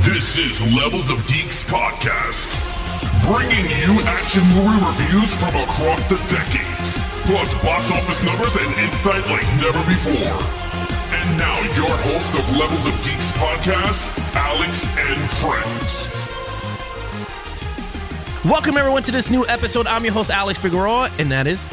This is Levels of Geeks Podcast, bringing you action movie reviews from across the decades, plus box office numbers and insight like never before. And now your host of Levels of Geeks Podcast, Alex and Friends. Welcome everyone to this new episode. I'm your host, Alex Figueroa, and that is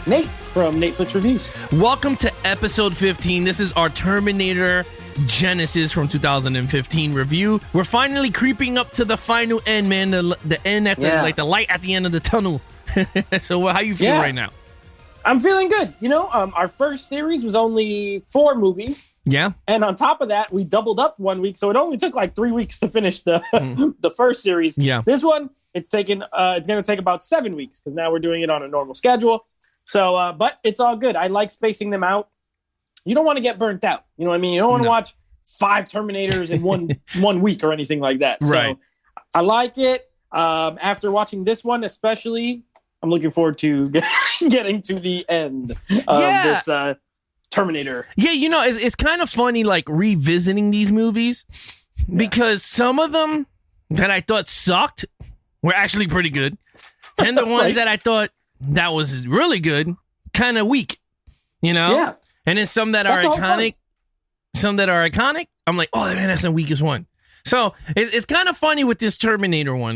Nate from Nate Flicks Reviews. welcome to episode 15. This is our Terminator Genisys from 2015 review. We're finally creeping up to the final end, man. The end at the like the light at the end of the tunnel. So how you feel right now? I'm feeling good. You know, our first series was only 4 movies. Yeah. And on top of that, we doubled up 1 week, so it only took like 3 weeks to finish the the first series. Yeah. This one, it's going to take about 7 weeks because now we're doing it on a normal schedule. So, but it's all good. I like spacing them out. You don't want to get burnt out. You know what I mean? You don't want to watch 5 Terminators in one week or anything like that. Right. So I like it. After watching this one, especially, I'm looking forward to getting to the end of this Terminator. Yeah, you know, it's kind of funny, like, revisiting these movies because some of them that I thought sucked were actually pretty good. And the ones that I thought that was really good, kind of weak, you know? Yeah. And then some that are iconic, I'm like, oh, man, that's the weakest one. So it's kind of funny with this Terminator one.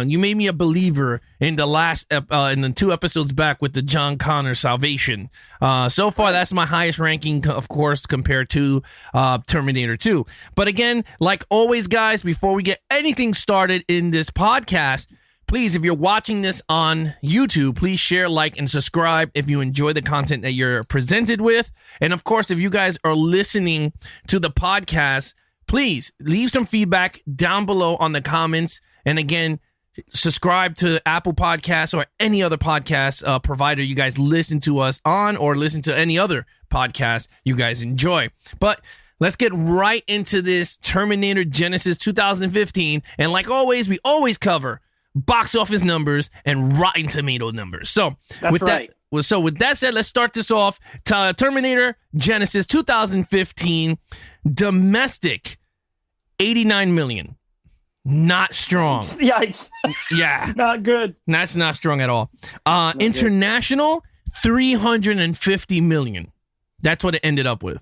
You made me a believer in the last in the 2 episodes back with the John Connor Salvation. So far, that's my highest ranking, of course, compared to Terminator 2. But again, like always, guys, before we get anything started in this podcast, please, if you're watching this on YouTube, please share, like, and subscribe if you enjoy the content that you're presented with. And of course, if you guys are listening to the podcast, please leave some feedback down below on the comments. And again, subscribe to Apple Podcasts or any other podcast provider you guys listen to us on, or listen to any other podcast you guys enjoy. But let's get right into this Terminator Genisys 2015. And like always, we always cover box office numbers and Rotten Tomato numbers. So with that said, let's start this off. Terminator Genisys 2015 domestic 89 million. Not strong. Yikes. Yeah. Not good. That's not strong at all. International 350 million. That's what it ended up with.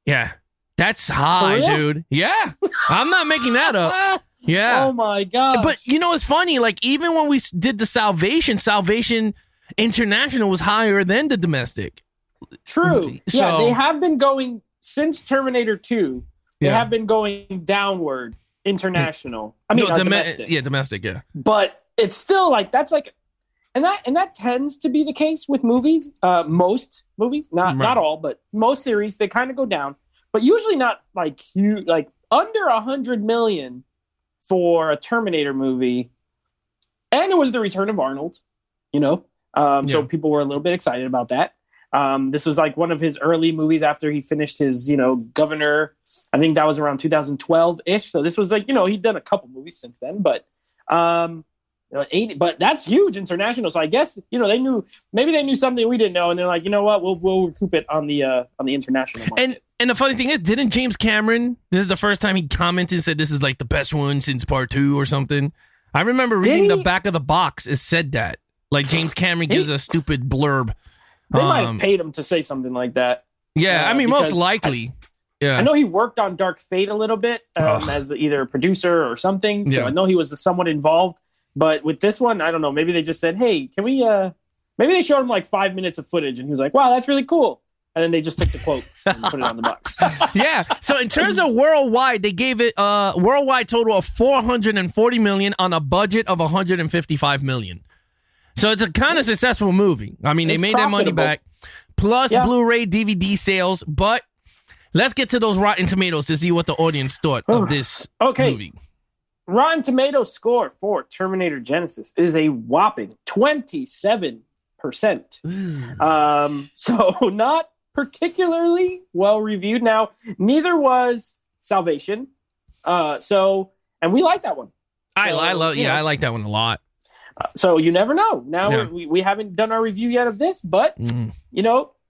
Yeah. That's high, dude. Yeah. I'm not making that up. Yeah. Oh my God. But you know, it's funny. Like, even when we did the Salvation International was higher than the domestic. True. So, yeah, they have been going since Terminator 2. They have been going downward international. I mean, domestic. Yeah, domestic. Yeah. But it's still like and that tends to be the case with movies. Most movies, not all, but most series, they kind of go down. But usually not like huge, like under 100 million. For a Terminator movie, and it was the return of Arnold, you know, so people were a little bit excited about that. This was like one of his early movies after he finished his, Governor. I think that was around 2012-ish. So this was like, he'd done a couple movies since then, but 80. But that's huge international. So I guess they knew something we didn't know, and they're like, you know what, we'll recoup it on the international market. And the funny thing is, didn't James Cameron, this is the first time he commented and said this is like the best one since part 2 or something? I remember reading the back of the box. It said that. Like, James Cameron gives a stupid blurb. They might have paid him to say something like that. Yeah, I mean, most likely. I know he worked on Dark Fate a little bit as either a producer or something. So I know he was somewhat involved. But with this one, I don't know. Maybe they just said, hey, can we... maybe they showed him like 5 minutes of footage, and he was like, wow, that's really cool. And then they just took the quote and put it on the box. Yeah. So in terms of worldwide, they gave it a worldwide total of 440 million on a budget of 155 million. So it's a kind of successful movie. I mean, they made their money back, plus Blu-ray, DVD sales. But let's get to those Rotten Tomatoes to see what the audience thought of this movie. Rotten Tomatoes score for Terminator Genisys is a whopping 27%. So not particularly well reviewed. Now, neither was Salvation. And we like that one. I like that one a lot. So you never know. Now we haven't done our review yet of this, but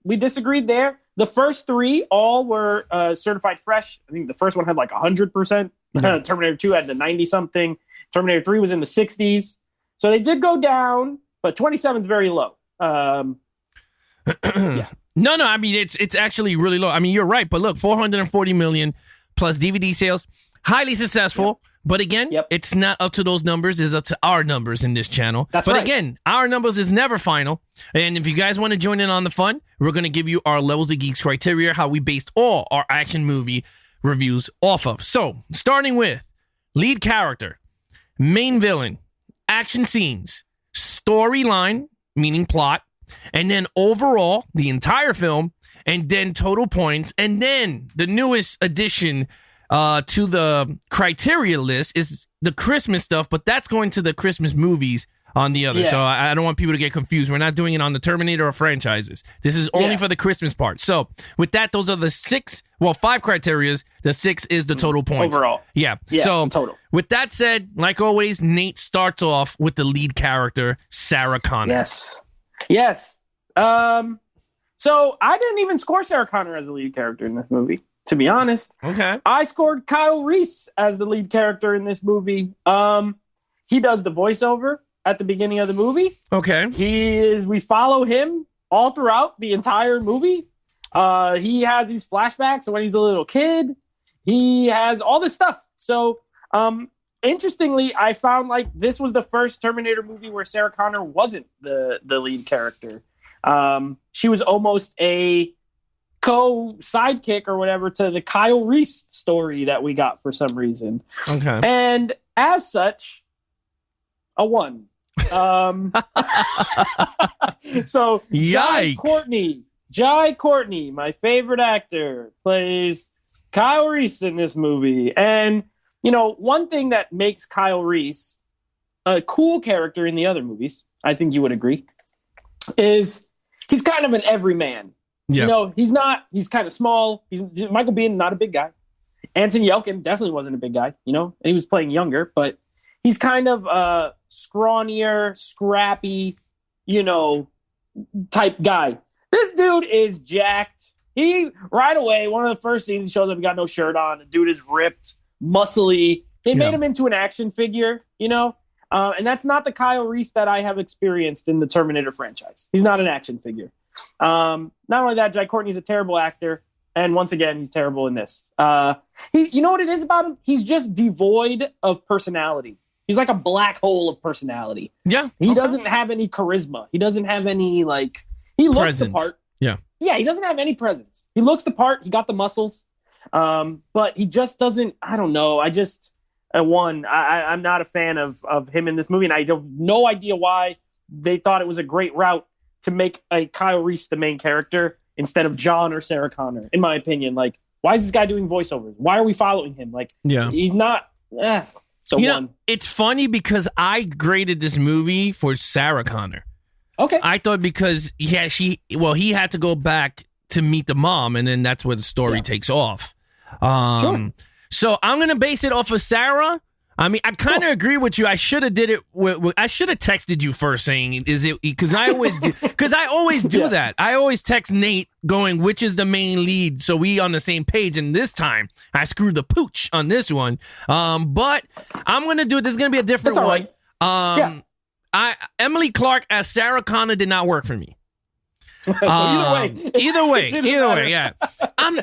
we disagreed there. The first three all were certified fresh. I think the first one had like 100%. Terminator 2 had the 90 something. Terminator 3 was in the 60s. So they did go down, but 27 is very low. Yeah. No, I mean, it's actually really low. I mean, you're right, but look, 440 million plus DVD sales, highly successful. Yep. But again, it's not up to those numbers. It's up to our numbers in this channel. But right. Again, our numbers is never final. And if you guys want to join in on the fun, we're going to give you our Levels of Geeks criteria, how we based all our action movie reviews off of. So, starting with lead character, main villain, action scenes, storyline, meaning plot, and then overall, the entire film, and then total points, and then the newest addition to the criteria list is the Christmas stuff, but that's going to the Christmas movies on the other. So I don't want people to get confused. We're not doing it on the Terminator or franchises. This is only for the Christmas part. So with that, those are the 5 criterias. The 6 is the total points. Overall. Yeah. So total. With that said, like always, Nate starts off with the lead character, Sarah Connor. Yes. So I didn't even score Sarah Connor as the lead character in this movie, to be honest. Okay. I scored Kyle Reese as the lead character in this movie. He does the voiceover at the beginning of the movie. Okay. We follow him all throughout the entire movie. He has these flashbacks when he's a little kid. He has all this stuff. So, interestingly, I found like this was the first Terminator movie where Sarah Connor wasn't the lead character. She was almost a co-sidekick or whatever to the Kyle Reese story that we got for some reason. Okay. And as such, a 1. So Jai Courtney, my favorite actor, plays Kyle Reese in this movie. And, you know, one thing that makes Kyle Reese a cool character in the other movies, I think you would agree, is he's kind of an everyman. Yeah. You know, he's kind of small. Michael Biehn, not a big guy. Anton Yelchin definitely wasn't a big guy, you know, and he was playing younger, but he's kind of scrawnier, scrappy, you know, type guy. This dude is jacked. He, right away, one of the first scenes, he shows up, he got no shirt on. The dude is ripped, muscly. They made him into an action figure, you know? And that's not the Kyle Reese that I have experienced in the Terminator franchise. He's not an action figure. Not only that, Jai Courtney's a terrible actor. And once again, he's terrible in this. You know what it is about him? He's just devoid of personality. He's like a black hole of personality. Yeah. He doesn't have any charisma. He doesn't have any, like, he looks the part. Yeah. Yeah, he doesn't have any presence. He looks the part. He got the muscles. But he just doesn't, I don't know. I'm not a fan of him in this movie. And I have no idea why they thought it was a great route to make a Kyle Reese the main character instead of John or Sarah Connor, in my opinion. Like, why is this guy doing voiceovers? Why are we following him? Like, he's not. So you know, it's funny because I graded this movie for Sarah Connor. Okay. I thought because he had to go back to meet the mom, and then that's where the story takes off. Sure. So I'm gonna base it off of Sarah. I mean, I kind of agree with you. I should have did it. I should have texted you first saying, "Is it?" Because I always do. Because I always do that. I always text Nate going, "Which is the main lead?" So we on the same page. And this time, I screwed the pooch on this one. But I'm gonna do it. This is gonna be a different one. Right. Emily Clark as Sarah Connor did not work for me. So either way, yeah.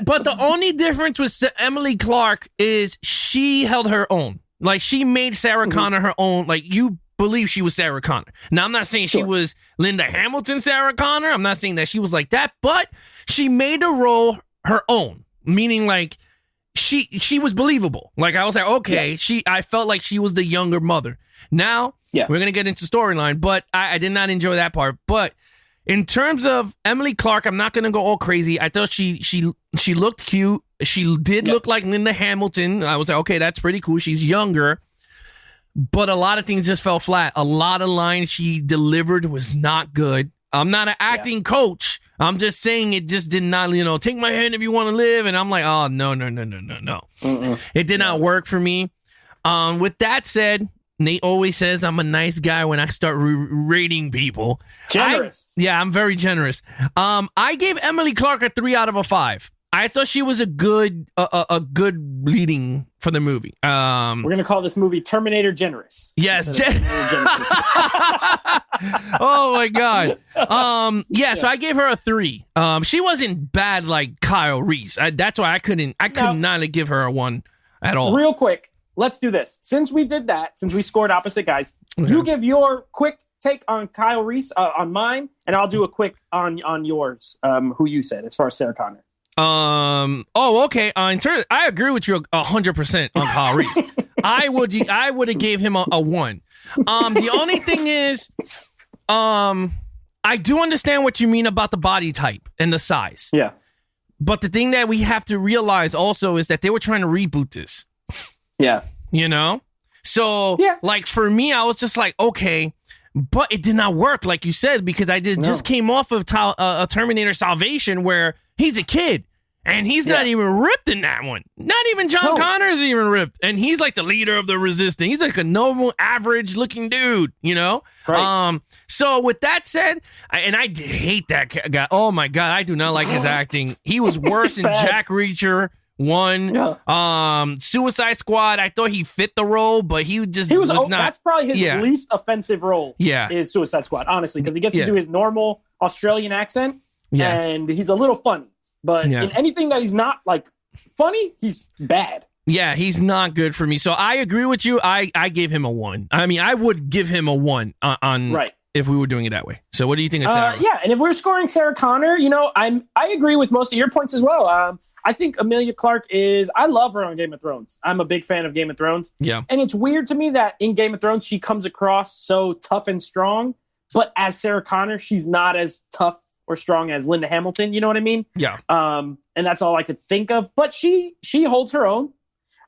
But the only difference with Emily Clark is she held her own. Like, she made Sarah Connor her own. Like, you believe she was Sarah Connor. Now, I'm not saying she was Linda Hamilton Sarah Connor. I'm not saying that she was like that. But she made the role her own. Meaning, like, she was believable. Like, I was like, okay, I felt like she was the younger mother. Now, we're going to get into storyline. But I did not enjoy that part. But in terms of Emily Clark, I'm not going to go all crazy. I thought she looked cute. She did look like Linda Hamilton. I was like, okay, that's pretty cool. She's younger. But a lot of things just fell flat. A lot of lines she delivered was not good. I'm not an acting coach. I'm just saying it just did not, take my hand if you want to live. And I'm like, oh, no. It did not work for me. With that said, Nate always says I'm a nice guy when I start rating people. Generous. I'm very generous. I gave Emily Clark a 3 out of a 5. I thought she was a good leading for the movie. We're gonna call this movie Terminator Genisys. Yes. Oh my God. So I gave her a 3. She wasn't bad like Kyle Reese. That's why I could not give her a 1 at all. Real quick, let's do this. Since we did that, since we scored opposite guys, you give your quick take on Kyle Reese on mine, and I'll do a quick on yours. Who you said as far as Sarah Connor. Okay. I agree with you 100% on Kyle Reese. I would have gave him a 1. The only thing is, I do understand what you mean about the body type and the size. Yeah. But the thing that we have to realize also is that they were trying to reboot this. Yeah. You know? So, like, for me, I was just like, okay, but it did not work, like you said, because just came off of a Terminator Salvation where he's a kid. And he's not even ripped in that one. Not even John Connor's even ripped. And he's like the leader of the resistance. He's like a normal, average looking dude, you know? Right. So with that said, I hate that guy. Oh my God, I do not like his acting. He was worse in Jack Reacher 1. Yeah. Suicide Squad, I thought he fit the role, but he was not. That's probably his least offensive role. Yeah. Is Suicide Squad, honestly, because he gets to do his normal Australian accent. Yeah. And he's a little funny. But in anything that he's not like funny, he's bad. Yeah, he's not good for me. So I agree with you. I gave him a 1. I mean, I would give him a 1 on if we were doing it that way. So what do you think of Sarah? And if we're scoring Sarah Connor, I agree with most of your points as well. I think Emilia Clarke I love her on Game of Thrones. I'm a big fan of Game of Thrones. Yeah. And it's weird to me that in Game of Thrones, she comes across so tough and strong, but as Sarah Connor, she's not as tough or strong as Linda Hamilton, you know what I mean? Yeah. And that's all I could think of. But she holds her own.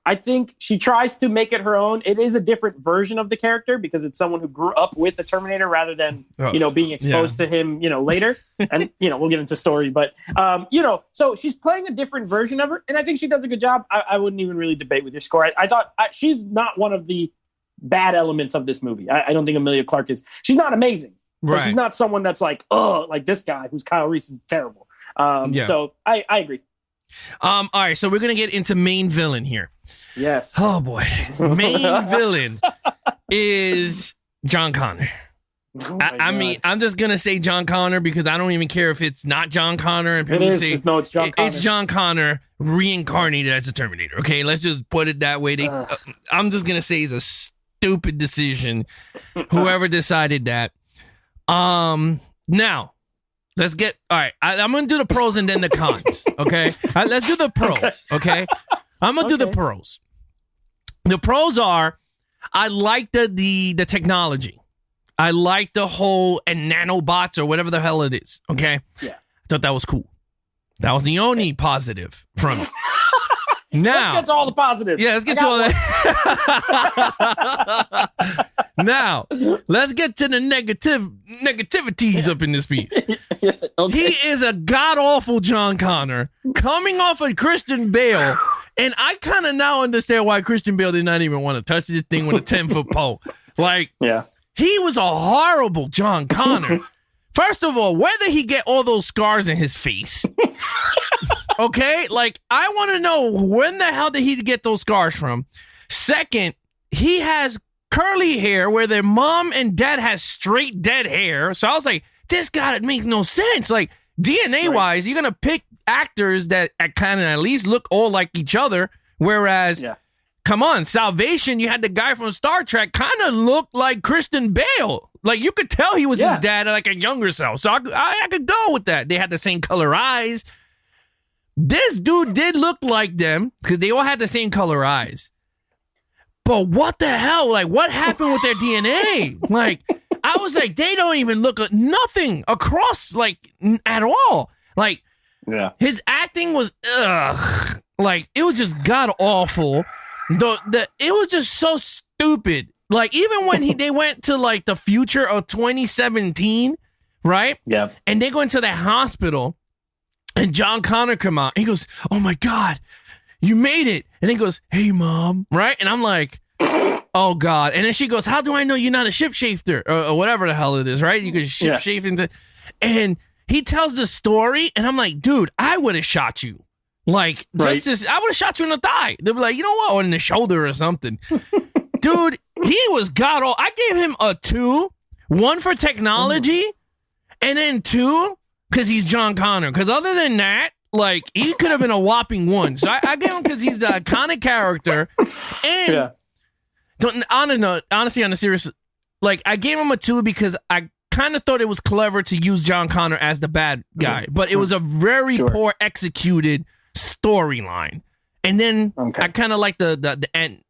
I think she tries to make it her own. It is a different version of the character because it's someone who grew up with the Terminator rather than, being exposed to him, later. And, we'll get into story. But, so she's playing a different version of her. And I think she does a good job. I wouldn't even really debate with your score. I thought she's not one of the bad elements of this movie. I don't think Emilia Clarke is. She's not amazing. But she's not someone that's like, like this guy who's Kyle Reese is terrible. So I agree. All right, so we're gonna get into main villain here. Yes. Oh boy, main villain is John Connor. I mean, I'm just gonna say John Connor because I don't even care if it's not John Connor and people say no, it's John Connor. It's John Connor reincarnated as a Terminator. Okay, let's just put it that way. I'm just gonna say it's a stupid decision. Whoever decided that. Now let's get all right. I'm gonna do the pros and then the cons. Okay, let's do the pros. Okay, I'm gonna do the pros. The pros are I like the technology. I like the whole and nanobots or whatever the hell it is. Okay, I thought that was cool. That was the only positive from it. Now, let's get to all the positives. Yeah, let's get to all that. Now, let's get to the negativities up in this piece. He is a god-awful John Connor coming off of Christian Bale. And I kind of now understand why Christian Bale did not even want to touch this thing with a 10-foot pole. Like, he was a horrible John Connor. First of all, where did he get all those scars in his face? Okay, like I want to know when the hell did he get those scars from? Second, he has curly hair where their mom and dad has straight dead hair. So I was like, this guy makes no sense. Like DNA wise, you're gonna pick actors that kind of at least look all like each other. Whereas, come on, Salvation, you had the guy from Star Trek kind of looked like Christian Bale. Like you could tell he was his dad, like a younger self. So I could go with that. They had the same color eyes. This dude did look like them because they all had the same color eyes. But what the hell? Like, what happened with their DNA? Like, I was like, they don't even look at nothing across, like, at all. Like, his acting was, like, it was just god awful. It was just so stupid. Like, even when they went to, like, the future of 2017, right? Yeah. And they go into that hospital. And John Connor come out. He goes, "Oh my God, you made it!" And he goes, "Hey, mom," right? And I'm like, Oh God! And then she goes, "How do I know you're not a shifter or whatever the hell it is, right? You can shape into." And he tells the story, and I'm like, "Dude, I would have shot you. Like, I would have shot you in the thigh. They'd be like, you know what, or in the shoulder or something." Dude, he was god all. I gave him a 2, 1 for technology, and then 2 because he's John Connor. Because other than that, like, he could have been a whopping 1. So I gave him because he's the iconic character. And honestly, on a serious, like, I gave him a 2 because I kind of thought it was clever to use John Connor as the bad guy, but it was a very poor executed storyline. And then I kind of like the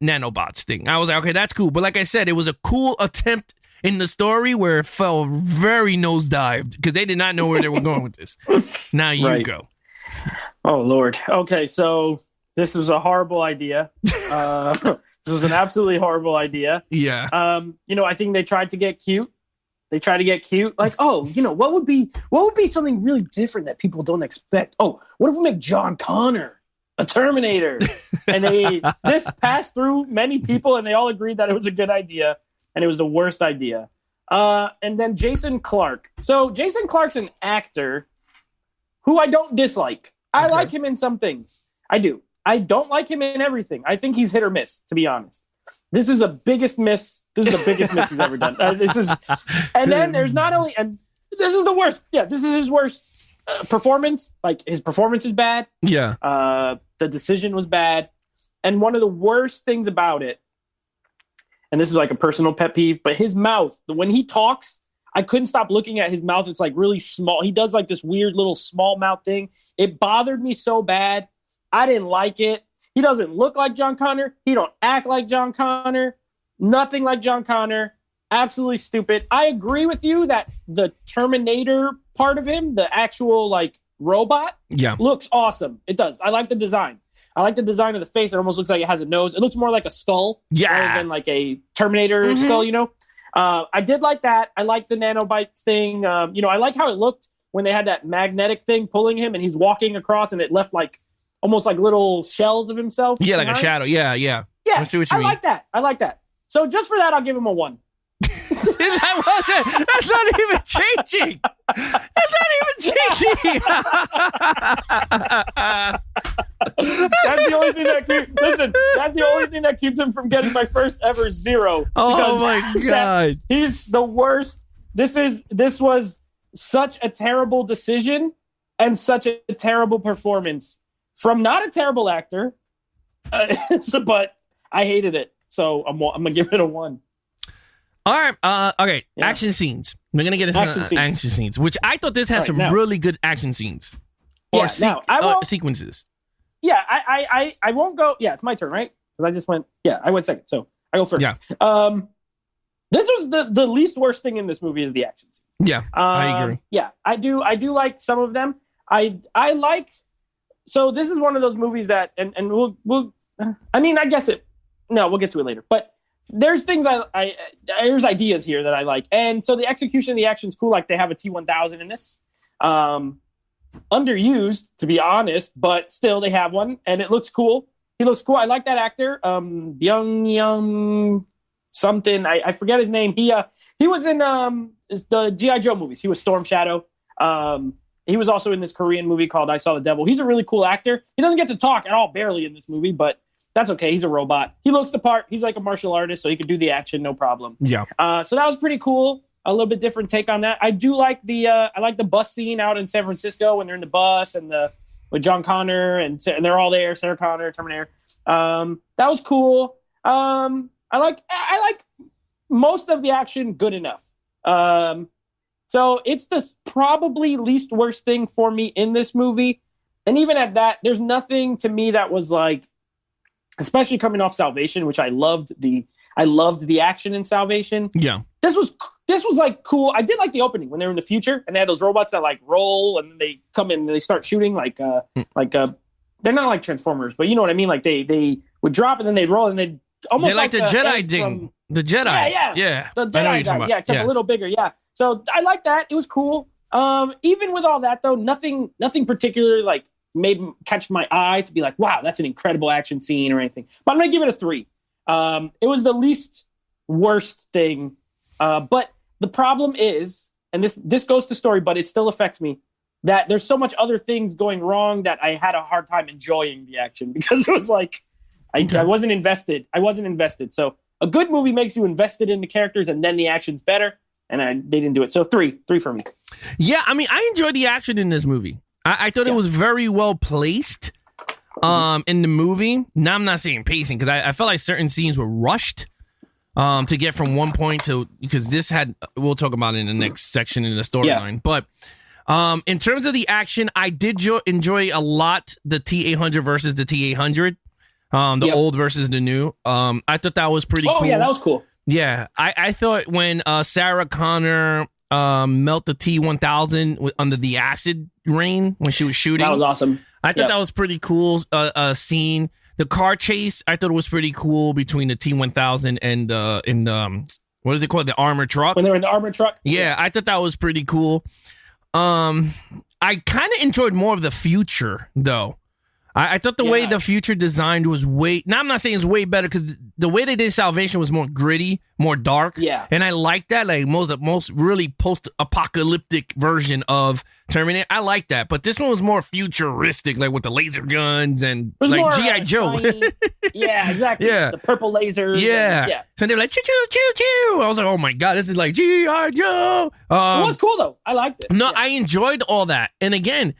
nanobots thing. I was like, okay, that's cool. But like I said, it was a cool attempt in the story where it fell very nosedived because they did not know where they were going with this. Now you go. Oh, Lord. Okay, so this was a horrible idea. This was an absolutely horrible idea. Yeah. I think they tried to get cute. Like, what would be something really different that people don't expect? Oh, what if we make John Connor a Terminator? And this passed through many people, and they all agreed that it was a good idea, and it was the worst idea. And then Jason Clarke. So Jason Clarke's an actor who I don't dislike. I like him in some things. I do. I don't like him in everything. I think he's hit or miss, to be honest. This is the biggest miss he's ever done. And then there's not only, and this is the worst. Yeah, this is his worst performance. Like, his performance is bad. Yeah. The decision was bad. And one of the worst things about it, and this is like a personal pet peeve, but his mouth, when he talks, I couldn't stop looking at his mouth. It's like really small. He does like this weird little small mouth thing. It bothered me so bad. I didn't like it. He doesn't look like John Connor. He don't act like John Connor. Nothing like John Connor. Absolutely stupid. I agree with you that the Terminator part of him, the actual like robot, looks awesome. It does. I like the design. I like the design of the face. It almost looks like it has a nose. It looks more like a skull rather than like a Terminator skull, I did like that. I like the nanobites thing. I like how it looked when they had that magnetic thing pulling him and he's walking across and it left like almost like little shells of himself. Yeah, behind. Like a shadow. Yeah. Yeah, I like that. So just for that, I'll give him a 1. That's not even changing. That's the only thing that keeps him from getting my first ever 0. Oh my God. He's the worst. This was such a terrible decision and such a terrible performance from not a terrible actor. But I hated it. So I'm going to give it a 1. All right. Okay. Yeah. Action scenes. We're going to get into action scenes, which I thought this had some really good action scenes or sequences. Yeah. I won't go. Yeah. It's my turn, right? Because I just went. Yeah. I went second. So I go first. Yeah. This was the least worst thing in this movie is the action scenes. Yeah. I agree. Yeah. I do like some of them. I like. So this is one of those movies that, and we'll I guess we'll get to it later, but there's things there's ideas here that I like. And so the execution of the action's cool. Like, they have a T-1000 in this. Underused, to be honest, but still they have one and it looks cool. He looks cool. I like that actor. Byung something. I forget his name. He was in the G.I. Joe movies. He was Storm Shadow. He was also in this Korean movie called I Saw the Devil. He's a really cool actor. He doesn't get to talk at all, barely, in this movie, but that's okay. He's a robot. He looks the part. He's like a martial artist, so he could do the action, no problem. Yeah. So that was pretty cool. A little bit different take on that. I do like the bus scene out in San Francisco when they're in the bus and with John Connor and they're all there. Sarah Connor, Terminator. That was cool. I like most of the action. Good enough. So it's the probably least worst thing for me in this movie. And even at that, there's nothing to me that was like, especially coming off Salvation, which I loved the action in Salvation. Yeah. This was like cool. I did like the opening when they were in the future and they had those robots that like roll and they come in and they start shooting like they're not like Transformers, but you know what I mean? Like they would drop and then they'd roll and they'd almost like the Jedi thing. The Jedi. Yeah. The Jedi guys. Yeah, except a little bigger. Yeah. So I like that. It was cool. Even with all that though, nothing particular like made catch my eye to be like, wow, that's an incredible action scene or anything. But I'm gonna give it a 3. It was the least worst thing. But the problem is, and this goes to story, but it still affects me, that there's so much other things going wrong that I had a hard time enjoying the action because it was like I wasn't invested. So a good movie makes you invested in the characters, and then the action's better. And they didn't do it. So three for me. Yeah, I mean, I enjoyed the action in this movie. I thought it was very well placed in the movie. Now, I'm not saying pacing, because I felt like certain scenes were rushed to get from one point to, because this had, we'll talk about it in the next section in the storyline. But in terms of the action, I did enjoy a lot the T-800 versus the T-800, the old versus the new. I thought that was pretty cool. Oh, yeah, that was cool. Yeah, I thought when Sarah Connor melt the T-1000 under the acid rain when she was shooting. That was awesome. I thought that was pretty cool scene. The car chase, I thought it was pretty cool between the T-1000 and what is it called? The armored truck? When they were in the armored truck? Yeah, I thought that was pretty cool. I kind of enjoyed more of the future, though. I thought the way the future designed was now I'm not saying it's way better, because the way they did Salvation was more gritty, more dark. Yeah. And I like that, like most really post-apocalyptic version of Terminator. I like that. But this one was more futuristic, like with the laser guns and like G.I. Joe. Yeah, exactly. Yeah. The purple lasers. Yeah. So they were like, choo, choo, choo, choo. I was like, oh my God, this is like G.I. Joe. It was cool, though. I liked it. No, I enjoyed all that. And again,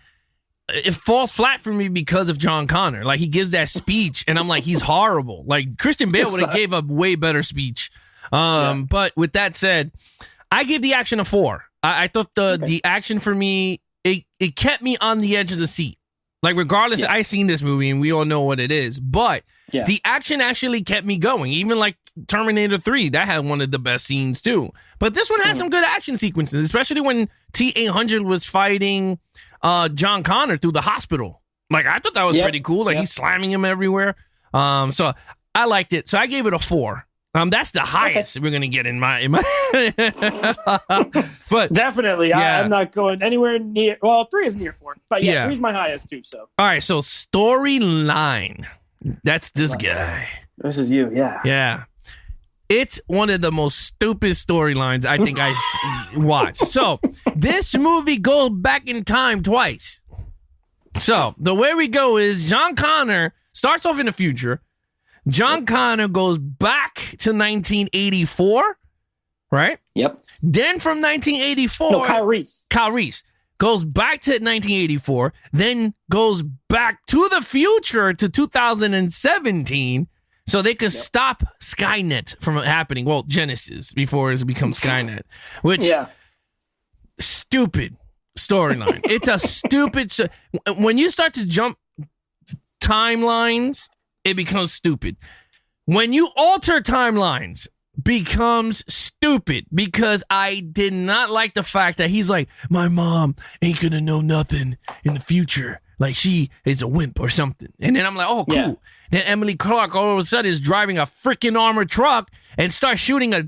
it falls flat for me because of John Connor. Like, he gives that speech, and I'm like, he's horrible. Like, Christian Bale would have gave a way better speech. But with that said, I gave the action a 4. I thought the action for me, it kept me on the edge of the seat. Like, regardless, I seen this movie, and we all know what it is. But the action actually kept me going. Even like Terminator 3, that had one of the best scenes, too. But this one had some good action sequences, especially when T-800 was fighting John Connor through the hospital. Like, I thought that was pretty cool. Like, he's slamming him everywhere. So I liked it. So I gave it a 4. That's the highest we're gonna get in my but definitely. I'm not going anywhere near. Well, 3 is near 4, but 3 is my highest too. So all right. So storyline. That's this guy. This is you. Yeah. It's one of the most stupid storylines I think I watched. So this movie goes back in time twice. So the way we go is John Connor starts off in the future. John Connor goes back to 1984, right? Yep. Then from 1984... No, Kyle Reese goes back to 1984, then goes back to the future to 2017 so they could stop Skynet from happening. Well, Genisys, before it becomes Skynet. Which... Stupid storyline. It's a stupid... When you start to jump timelines... it becomes stupid. When you alter timelines, becomes stupid, because I did not like the fact that he's like, my mom ain't gonna know nothing in the future. Like, she is a wimp or something. And then I'm like, oh, cool. Yeah. Then Emily Clark all of a sudden is driving a freaking armored truck and starts shooting a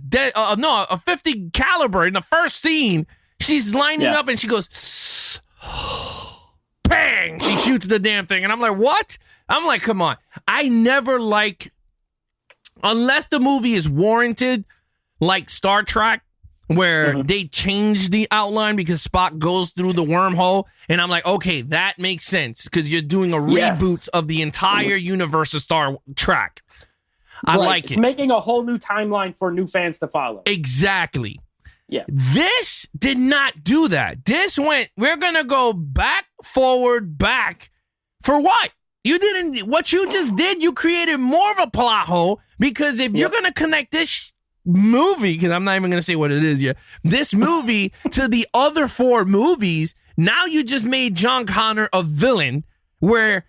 50 caliber in the first scene. She's lining up and she goes, bang! She shoots the damn thing. And I'm like, what? I'm like, come on. I never like, unless the movie is warranted, like Star Trek, where they change the outline because Spock goes through the wormhole. And I'm like, okay, that makes sense, because you're doing a reboot of the entire universe of Star Trek. I like it. It's making a whole new timeline for new fans to follow. Exactly. Yeah. This did not do that. This went, we're going to go back, forward, back. For what? You didn't, what you just did, you created more of a plot hole, because if you're going to connect this movie, because I'm not even going to say what it is yet, this movie to the other 4 movies, now you just made John Connor a villain, where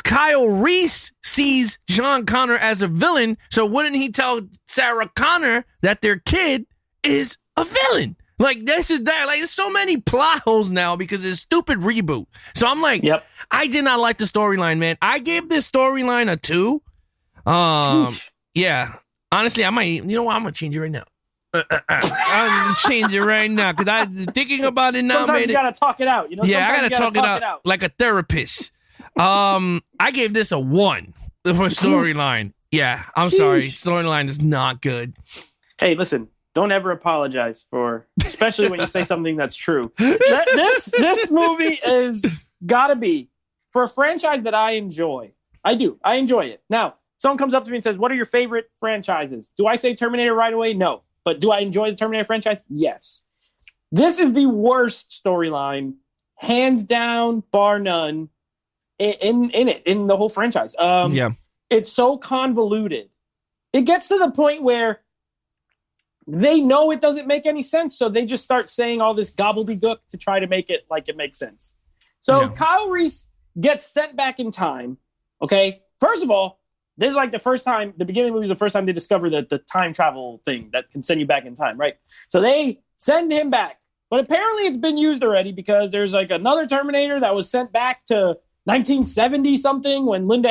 Kyle Reese sees John Connor as a villain. So wouldn't he tell Sarah Connor that their kid is a villain? Like, this is that. Like, there's so many plot holes now because it's a stupid reboot. So I'm like, I did not like the storyline, man. I gave this storyline a 2. Yeah. Honestly, I might, you know what? I'm going to change it right now. I'm going to change it right now, because I'm thinking about it now. Sometimes you got to talk it out. You know? Yeah, I got to talk it out like a therapist. I gave this a 1 for storyline. Yeah, I'm sorry. Storyline is not good. Hey, listen, don't ever apologize for, especially when you say something that's true. This movie is gotta be for a franchise that I enjoy. I do. I enjoy it. Now, someone comes up to me and says, "What are your favorite franchises?" Do I say Terminator right away? No. But do I enjoy the Terminator franchise? Yes. This is the worst storyline, hands down, bar none, in the whole franchise. It's so convoluted. It gets to the point where they know it doesn't make any sense, so they just start saying all this gobbledygook to try to make it like it makes sense. So Kyle Reese gets sent back in time. Okay, first of all, this is like the first time, the beginning of the movie is the first time they discover the time travel thing that can send you back in time, right? So they send him back, but apparently it's been used already because there's like another Terminator that was sent back to 1970 something when when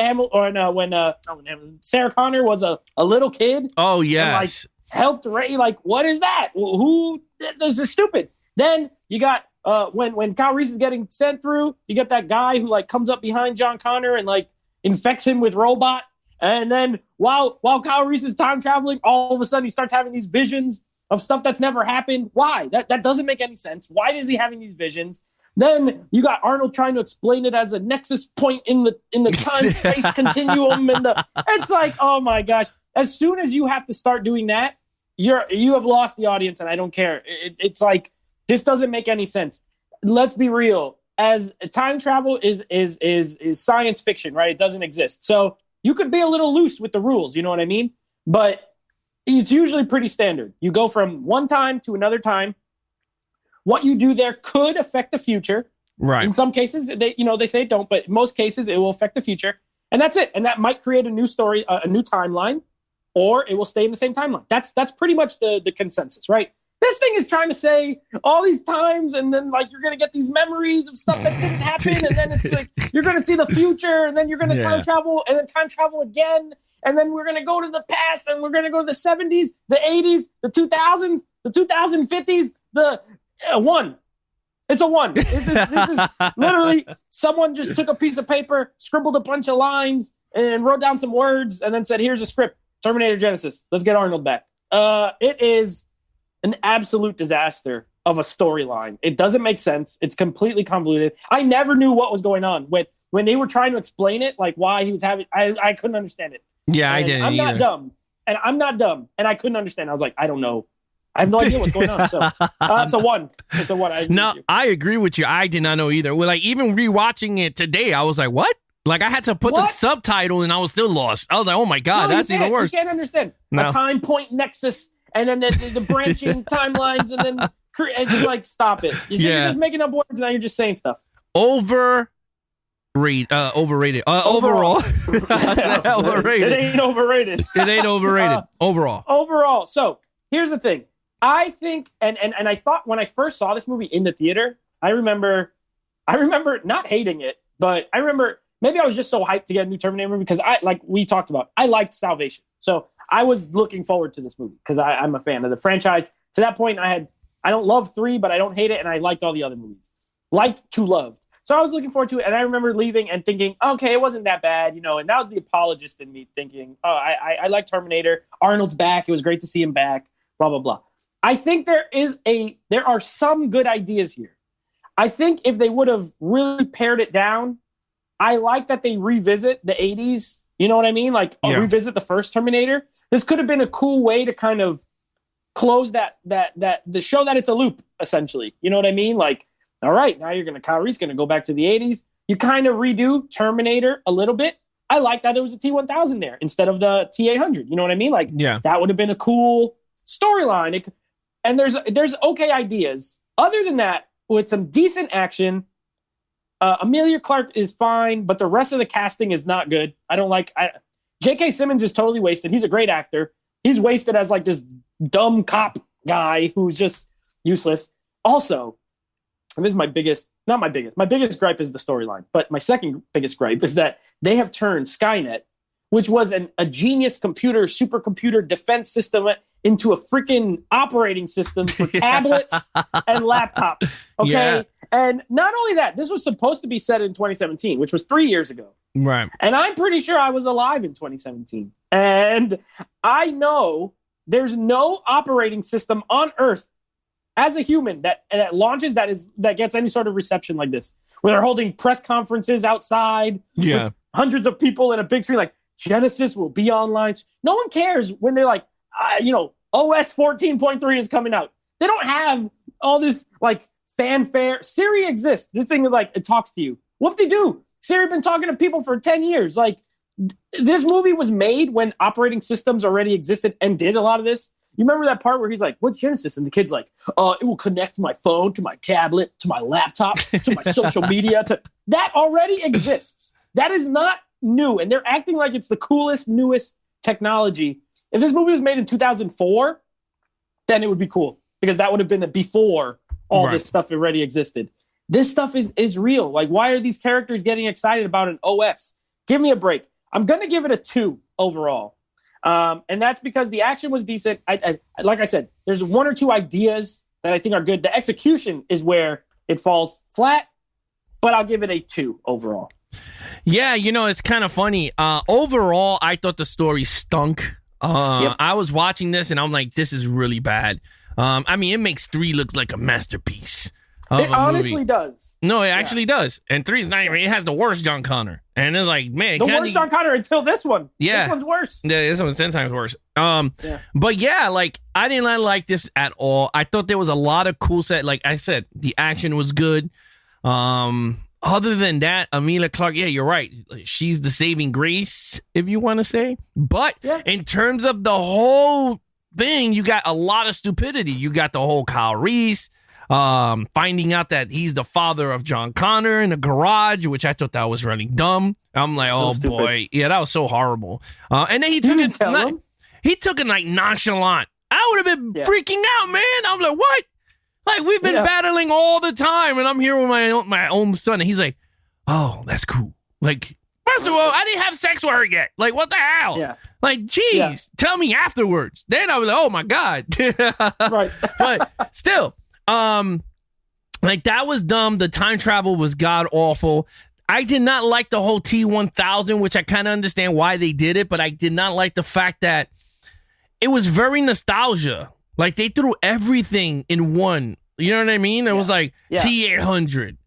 Sarah Connor was a little kid. Oh yes, and, like, helped Ray. Like, what is that? Who? This is stupid. Then you got when Kyle Reese is getting sent through, you get that guy who like comes up behind John Connor and like infects him with robot. And then while Kyle Reese is time traveling, all of a sudden he starts having these visions of stuff that's never happened. Why? That doesn't make any sense. Why is he having these visions? Then you got Arnold trying to explain it as a nexus point in the time space continuum, and it's like, oh my gosh! As soon as you have to start doing that, you have lost the audience, and I don't care. It's like this doesn't make any sense. Let's be real. As time travel is science fiction, right? It doesn't exist. So you could be a little loose with the rules, you know what I mean? But it's usually pretty standard. You go from one time to another time. What you do there could affect the future. Right. In some cases, they say it don't, but in most cases, it will affect the future. And that's it. And that might create a new story, a new timeline, or it will stay in the same timeline. That's pretty much the consensus, right? This thing is trying to say all these times, and then like you're going to get these memories of stuff that didn't happen, and then it's like you're going to see the future, and then you're going to time travel, and then time travel again, and then we're going to go to the past, and we're going to go to the 70s, the 80s, the 2000s, the 2050s, one. It's a one. This is literally someone just took a piece of paper, scribbled a bunch of lines, and wrote down some words, and then said, "Here's a script. Terminator Genisys. Let's get Arnold back." It is an absolute disaster of a storyline. It doesn't make sense. It's completely convoluted. I never knew what was going on when they were trying to explain it, like why he was having. I couldn't understand it. Yeah, and I didn't. I'm not dumb, and I couldn't understand. I was like, I don't know. I have no idea what's going on. So it's a one. It's a one. I agree with you. I did not know either. Well, like even rewatching it today, I was like, what? Like I had to put the subtitle and I was still lost. I was like, oh my God, that's even worse. You can't understand. A time point nexus and then the branching timelines and then it's like, stop it. You're just making up words now. You're just saying stuff. Overrated. Overall. Overrated. It ain't overrated. It ain't overrated. Overall. So here's the thing. I think, and I thought when I first saw this movie in the theater, I remember not hating it, but I remember maybe I was just so hyped to get a new Terminator movie because we talked about, I liked Salvation. So I was looking forward to this movie because I'm a fan of the franchise. To that point, I don't love 3, but I don't hate it, and I liked all the other movies. Liked to loved. So I was looking forward to it, and I remember leaving and thinking, okay, it wasn't that bad, and that was the apologist in me thinking, oh, I like Terminator. Arnold's back. It was great to see him back, blah, blah, blah. I think there are some good ideas here. I think if they would have really pared it down, I like that they revisit the 80s. You know what I mean? Revisit the first Terminator. This could have been a cool way to kind of close that the show that it's a loop, essentially. You know what I mean? Like, all right, now Kyle Reese going to go back to the 80s. You kind of redo Terminator a little bit. I like that it was a T-1000 there instead of the T-800. You know what I mean? Like, that would have been a cool storyline. And there's okay ideas. Other than that, with some decent action, Amelia Clark is fine, but the rest of the casting is not good. I don't like. J.K. Simmons is totally wasted. He's a great actor. He's wasted as like this dumb cop guy who's just useless. Also, and this is my biggest gripe is the storyline, but my second biggest gripe is that they have turned Skynet, which was a genius supercomputer defense system, into a freaking operating system for tablets and laptops. Okay. Yeah. And not only that, this was supposed to be set in 2017, which was 3 years ago. Right. And I'm pretty sure I was alive in 2017. And I know there's no operating system on Earth as a human that launches that gets any sort of reception like this, where they're holding press conferences outside with hundreds of people in a big screen like Genisys will be online. No one cares when they're like, OS 14.3 is coming out. They don't have all this like fanfare. Siri exists. This thing like it talks to you. Whoop-de-doo. Siri been talking to people for 10 years. Like this movie was made when operating systems already existed and did a lot of this. You remember that part where he's like, what's Genisys? And the kid's like, it will connect my phone to my tablet, to my laptop, to my social media. That already exists. That is not new. And they're acting like it's the coolest, newest technology. If this movie was made in 2004, then it would be cool because that would have been before all this stuff already existed. This stuff is real. Like, why are these characters getting excited about an OS? Give me a break. I'm going to give it a 2 overall. And that's because the action was decent. I like I said, there's 1 or 2 ideas that I think are good. The execution is where it falls flat, but I'll give it a 2 overall. Yeah, it's kind of funny. Overall, I thought the story stunk. I was watching this and I'm like, this is really bad. I mean, it makes 3 look like a masterpiece. It honestly does. No, it actually does. And 3 is not even, it has the worst John Connor. And it's like, man. The worst John Connor until this one. Yeah. This one's worse. Yeah, this one's 10 times worse. But yeah, like, I did not like this at all. I thought there was a lot of cool set. Like I said, the action was good. Other than that, Emilia Clarke, yeah, you're right. She's the saving grace, if you want to say. But in terms of the whole thing, you got a lot of stupidity. You got the whole Kyle Reese finding out that he's the father of John Connor in the garage, which I thought that was really dumb. I'm like, so stupid. Boy. Yeah, that was so horrible. And then he took it like nonchalant. I would have been freaking out, man. I'm like, what? Like, we've been battling all the time, and I'm here with my own son, and he's like, oh, that's cool. Like, first of all, I didn't have sex with her yet. Like, what the hell? Yeah. Like, geez, tell me afterwards. Then I was like, oh, my God. Right. But still, like, that was dumb. The time travel was god-awful. I did not like the whole T-1000, which I kind of understand why they did it, but I did not like the fact that it was very nostalgia. Like, they threw everything in one. You know what I mean? It was like T-800,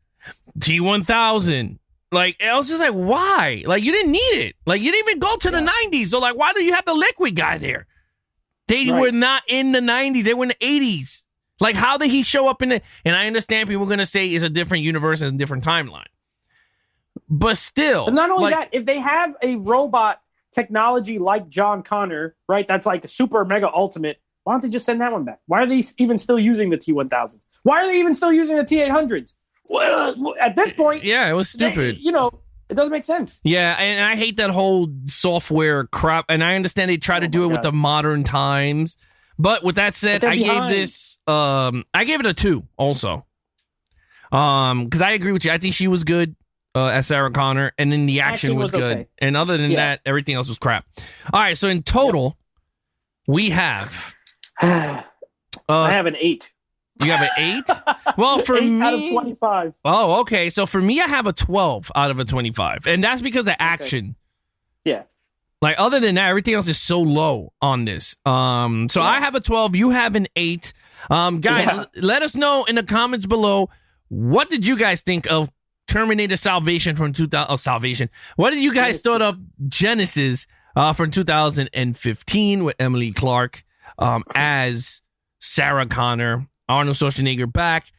T-1000. Like, I was just like, why? Like, you didn't need it. Like, you didn't even go to the 90s. So, like, why do you have the liquid guy there? They were not in the 90s. They were in the 80s. Like, how did he show up in it? And I understand people are going to say it's a different universe and a different timeline. But still. But not only that, if they have a robot technology like John Connor, right, that's like a super mega ultimate, why don't they just send that one back? Why are they even still using the T-1000? Why are they even still using the T-800s? Well, at this point... Yeah, it was stupid. It doesn't make sense. Yeah, and I hate that whole software crap. And I understand they try to do it with the modern times. But with that said, I gave this... I gave it a 2 also. Because I agree with you. I think she was good as Sarah Connor. And then the action was good. Okay. And other than that, everything else was crap. All right, so in total, we have... I have an 8. You have an 8? Well, for 8 me... out of 25. Oh, okay. So for me, I have a 12 out of a 25. And that's because of action. Yeah. Like, other than that, everything else is so low on this. So I have a 12. You have an 8. Guys, let us know in the comments below, what did you guys think of Terminator Salvation from 2000? Salvation. What did you guys thought of Genisys from 2015 with Emilia Clarke as Sarah Connor? Arnold Schwarzenegger back.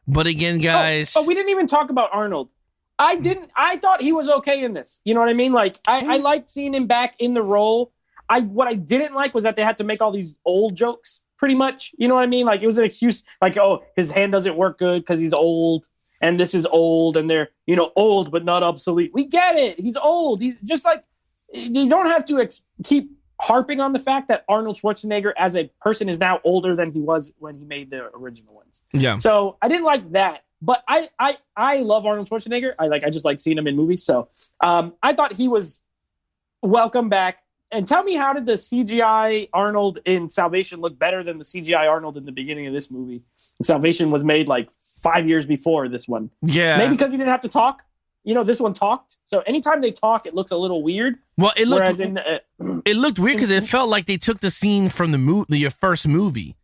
But again, guys... Oh, we didn't even talk about Arnold. I thought he was okay in this. You know what I mean? Like, I liked seeing him back in the role. What I didn't like was that they had to make all these old jokes, pretty much. You know what I mean? Like, it was an excuse. Like, oh, his hand doesn't work good because he's old. And this is old. And they're, old but not obsolete. We get it. He's old. He's just like... You don't have to keep harping on the fact that Arnold Schwarzenegger as a person is now older than he was when he made the original ones. Yeah. So I didn't like that, but I love Arnold Schwarzenegger. I just like seeing him in movies. So I thought he was welcome back. And tell me, how did the CGI Arnold in Salvation look better than the CGI Arnold in the beginning of this movie? And Salvation was made like 5 years before this one. Yeah. Maybe because he didn't have to talk. this one talked. So anytime they talk, it looks a little weird. Well, it looked it looked weird because it felt like they took the scene from the first movie.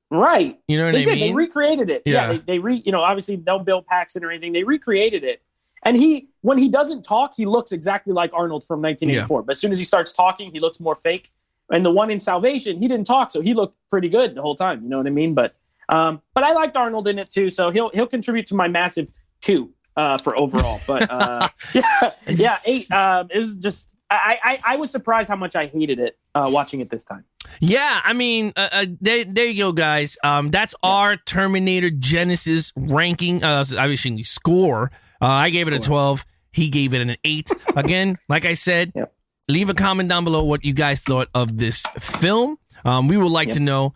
Right. You know what I mean? They recreated it. Yeah. They obviously no Bill Paxton or anything. They recreated it. And when he doesn't talk, he looks exactly like Arnold from 1984. Yeah. But as soon as he starts talking, he looks more fake. And the one in Salvation, he didn't talk, so he looked pretty good the whole time. You know what I mean? But I liked Arnold in it too, so he'll contribute to my massive 2 for overall. But 8. It was just I was surprised how much I hated it watching it this time. Yeah, I mean, there you go, guys. That's our Terminator Genisys ranking. Obviously, score. I gave it a 12. He gave it an 8. Again, like I said, leave a comment down below what you guys thought of this film. We would like to know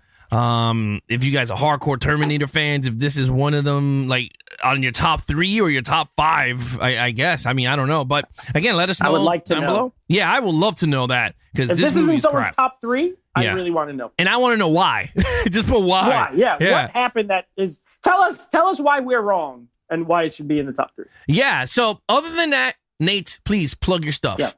if you guys are hardcore Terminator fans, if this is one of them, like on your top 3 or your top 5, I guess. I mean, I don't know. But again, let us know. I would like to know. Below. Yeah, I would love to know that. Because if this isn't someone's top 3, I really want to know. And I want to know why. Just put why. Why? Yeah. What happened that is... Tell us why we're wrong and why it should be in the top 3. Yeah. So other than that, Nate, please plug your stuff. Yeah.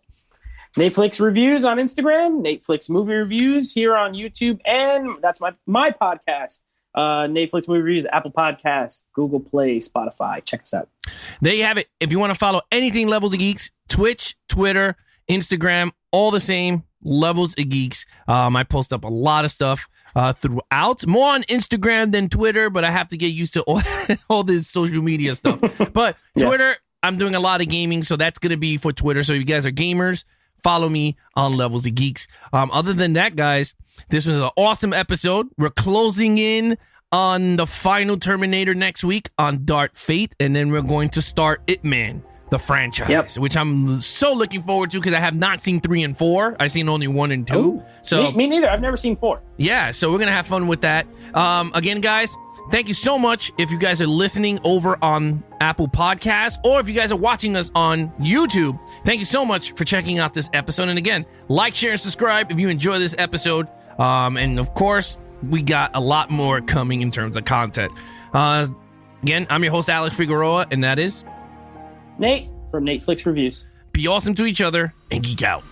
Netflix Reviews on Instagram, Netflix Movie Reviews here on YouTube, and that's my podcast, Netflix Movie Reviews, Apple Podcasts, Google Play, Spotify. Check us out. There you have it. If you want to follow anything Levels of Geeks, Twitch, Twitter, Instagram, all the same, Levels of Geeks. I post up a lot of stuff throughout, more on Instagram than Twitter, but I have to get used to all this social media stuff. But Twitter, I'm doing a lot of gaming, so that's going to be for Twitter. So if you guys are gamers, follow me on Levels of Geeks. Other than that, guys, this was an awesome episode. We're closing in on the final Terminator next week on Dark Fate, and then we're going to start Ip Man, the franchise, which I'm so looking forward to because I have not seen 3 and 4. I've seen only 1 and 2. Ooh, so me neither. I've never seen 4. Yeah, so we're going to have fun with that. Again, guys, thank you so much if you guys are listening over on Apple Podcasts or if you guys are watching us on YouTube. Thank you so much for checking out this episode. And again, like, share, and subscribe if you enjoy this episode. And of course, we got a lot more coming in terms of content. Again, I'm your host, Alex Figueroa, and that is... Nate from Netflix Reviews. Be awesome to each other and geek out.